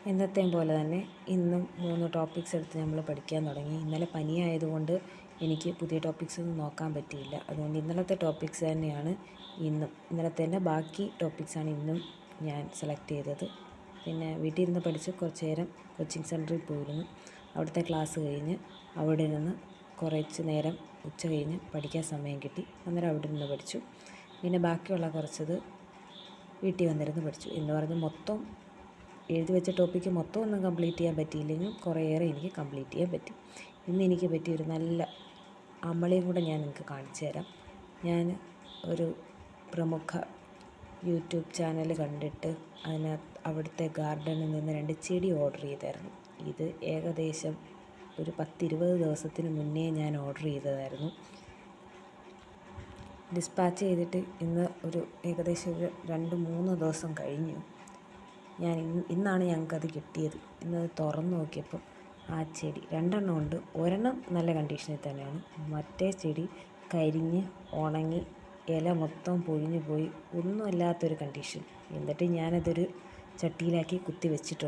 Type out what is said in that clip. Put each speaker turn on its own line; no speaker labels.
എന്നത്തെയും പോലെ തന്നെ ഇന്നും 3 ടോപ്പിക്സ് എടുത്ത് നമ്മൾ പഠിക്കാൻ തുടങ്ങി. ഇന്നലെ പനിയായതുകൊണ്ട് എനിക്ക് പുതിയ ടോപ്പിക്സ് ഒന്നും നോക്കാൻ പറ്റിയില്ല. അതുകൊണ്ട് ഇന്നലത്തെ ടോപ്പിക്സ് തന്നെയാണ് ഇന്നും. ഇന്നലത്തെ തന്നെ ബാക്കി ടോപ്പിക്സാണ് ഇന്നും ഞാൻ സെലക്ട് ചെയ്തത്. പിന്നെ വീട്ടിൽ ഇരുന്ന് പഠിച്ച് കുറച്ച് നേരം കോച്ചിങ് സെൻറ്ററിൽ പോയിരുന്നു. അവിടുത്തെ ക്ലാസ് കഴിഞ്ഞ് അവിടെ നിന്ന് കുറച്ച് നേരം ഉച്ച കഴിഞ്ഞ് പഠിക്കാൻ സമയം കിട്ടി. അന്നേരം അവിടെ നിന്ന് പഠിച്ചു. പിന്നെ ബാക്കിയുള്ള കുറച്ചത് വീട്ടിൽ വന്നിരുന്ന് പഠിച്ചു. എന്ന് പറഞ്ഞ് മൊത്തം എഴുതി വെച്ച ടോപ്പിക്ക് മൊത്തം ഒന്നും കംപ്ലീറ്റ് ചെയ്യാൻ പറ്റിയില്ലെങ്കിലും കുറേയേറെ എനിക്ക് കംപ്ലീറ്റ് ചെയ്യാൻ പറ്റി. ഇന്ന് എനിക്ക് പറ്റിയൊരു നല്ല അമളിയും കൂടെ ഞാൻ നിങ്ങൾക്ക് കാണിച്ചു തരാം. ഞാൻ ഒരു പ്രമുഖ യൂട്യൂബ് ചാനൽ കണ്ടിട്ട് അവിടുത്തെ ഗാർഡനിൽ നിന്ന് 2 ചെടി ഓർഡർ ചെയ്തായിരുന്നു. ഇത് ഏകദേശം ഒരു 10-20 ദിവസത്തിന് മുന്നേ ഞാൻ ഓർഡർ ചെയ്തതായിരുന്നു. ഡിസ്പാച്ച് ചെയ്തിട്ട് ഇന്ന് ഒരു ഏകദേശം 2-3 ദിവസം കഴിഞ്ഞു. ഇന്നാണ് ഞങ്ങൾക്കത് കിട്ടിയത്. ഇന്നത് തുറന്ന് നോക്കിയപ്പോൾ ആ ചെടി 2 ഉണ്ട്. ഒരെണ്ണം നല്ല കണ്ടീഷനിൽ തന്നെയാണ്. മറ്റേ ചെടി കരിഞ്ഞ് ഉണങ്ങി ഇല മൊത്തം പൊഴിഞ്ഞു പോയി, ഒന്നുമല്ലാത്തൊരു കണ്ടീഷൻ. എന്നിട്ട് ഞാനതൊരു ചട്ടിയിലാക്കി കുത്തി വെച്ചിട്ടുണ്ട്.